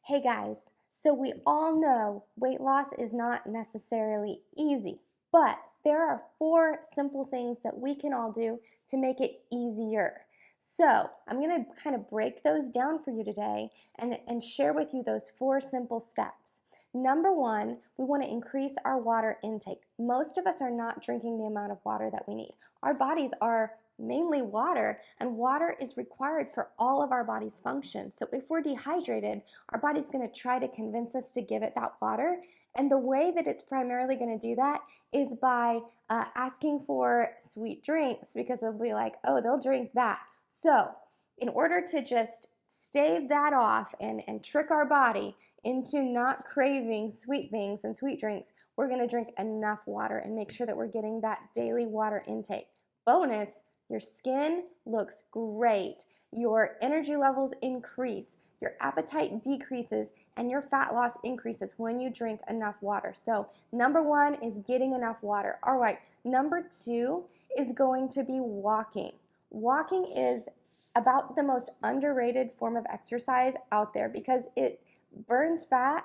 Hey guys, so we all know weight loss is not necessarily easy, but there are four simple things that we can all do to make it easier. So I'm going to kind of break those down for you today and share with you those four simple steps. Number one, we want to increase our water intake. Most of us are not drinking the amount of water that we need. Our bodies are mainly water, and water is required for all of our body's functions. So if we're dehydrated, our body's going to try to convince us to give it that water. And the way that it's primarily going to do that is by asking for sweet drinks because it'll be like, oh, they'll drink that. So, in order to just stave that off and trick our body into not craving sweet things and sweet drinks, we're going to drink enough water and make sure that we're getting that daily water intake. Bonus, your skin looks great, your energy levels increase, your appetite decreases, and your fat loss increases when you drink enough water. So, number one is getting enough water. All right, number two is going to be walking. Walking is about the most underrated form of exercise out there because it burns fat,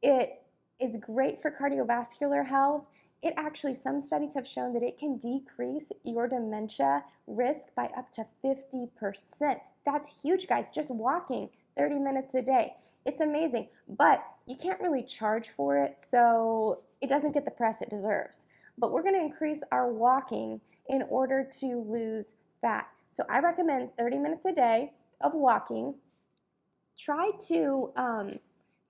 it is great for cardiovascular health. It actually, some studies have shown that it can decrease your dementia risk by up to 50%. That's huge, guys. Just walking 30 minutes a day. It's amazing, but you can't really charge for it, so it doesn't get the press it deserves. But we're going to increase our walking in order to lose fat. So I recommend 30 minutes a day of walking. Try to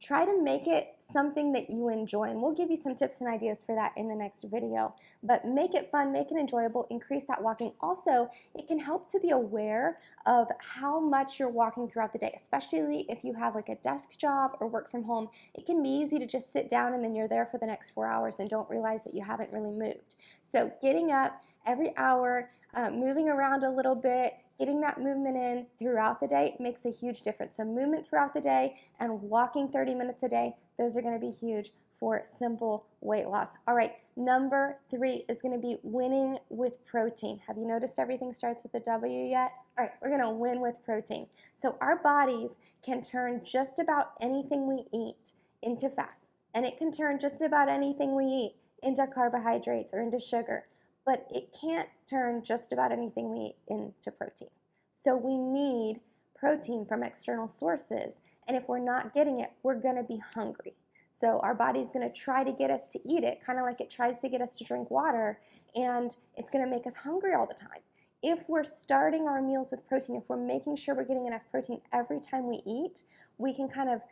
try to make it something that you enjoy, and we'll give you some tips and ideas for that in the next video. But make it fun, make it enjoyable, increase that walking. Also, it can help to be aware of how much you're walking throughout the day, especially if you have like a desk job or work from home. It can be easy to just sit down and then you're there for the next 4 hours and don't realize that you haven't really moved. So getting up every hour, moving around a little bit, getting that movement in throughout the day makes a huge difference. So movement throughout the day and walking 30 minutes a day, those are going to be huge for simple weight loss. All right, number three is going to be winning with protein. Have you noticed everything starts with a W yet? All right, we're going to win with protein. So our bodies can turn just about anything we eat into fat, and it can turn just about anything we eat into carbohydrates or into sugar, but it can't turn just about anything we eat into protein. So we need protein from external sources, and if we're not getting it, we're going to be hungry. So our body's going to try to get us to eat it, kind of like it tries to get us to drink water, and it's going to make us hungry all the time. If we're starting our meals with protein, if we're making sure we're getting enough protein every time we eat, we can kind of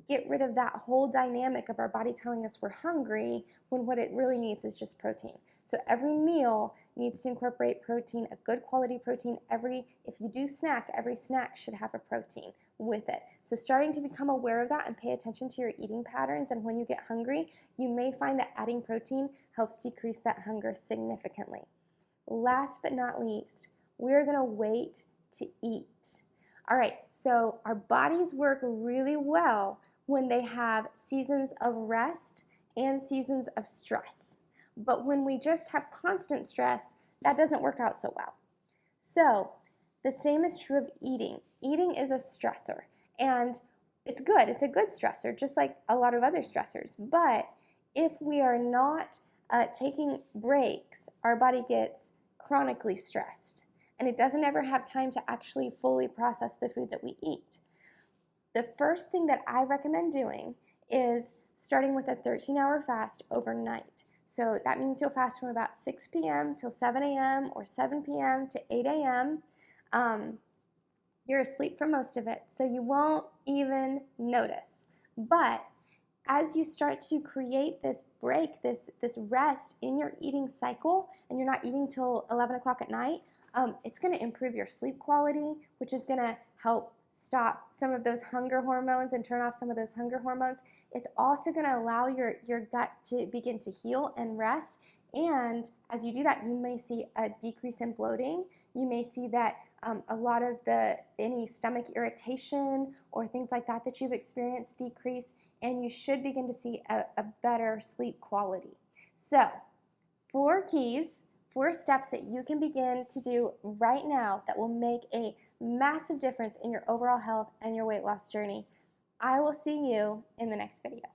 get rid of that whole dynamic of our body telling us we're hungry when what it really needs is just protein. So every meal needs to incorporate protein, a good quality protein. If you do snack, every snack should have a protein with it. So starting to become aware of that and pay attention to your eating patterns, and when you get hungry, you may find that adding protein helps decrease that hunger significantly. Last but not least, we're going to wait to eat. All right, so our bodies work really well when they have seasons of rest and seasons of stress. But when we just have constant stress, that doesn't work out so well. So the same is true of eating. Eating is a stressor, and it's good. It's a good stressor, just like a lot of other stressors. But if we are not taking breaks, our body gets chronically stressed, and it doesn't ever have time to actually fully process the food that we eat. The first thing that I recommend doing is starting with a 13-hour fast overnight. So that means you'll fast from about 6 p.m. till 7 a.m. or 7 p.m. to 8 a.m. You're asleep for most of it, so you won't even notice. But as you start to create this break, this rest in your eating cycle, and you're not eating till 11 o'clock at night, it's going to improve your sleep quality, which is going to help stop some of those hunger hormones and turn off some of those hunger hormones. It's also going to allow your gut to begin to heal and rest. And as you do that, you may see a decrease in bloating. You may see that a lot of any stomach irritation or things like that that you've experienced decrease, and you should begin to see a better sleep quality. So, 4 keys, 4 steps that you can begin to do right now that will make a massive difference in your overall health and your weight loss journey. I will see you in the next video.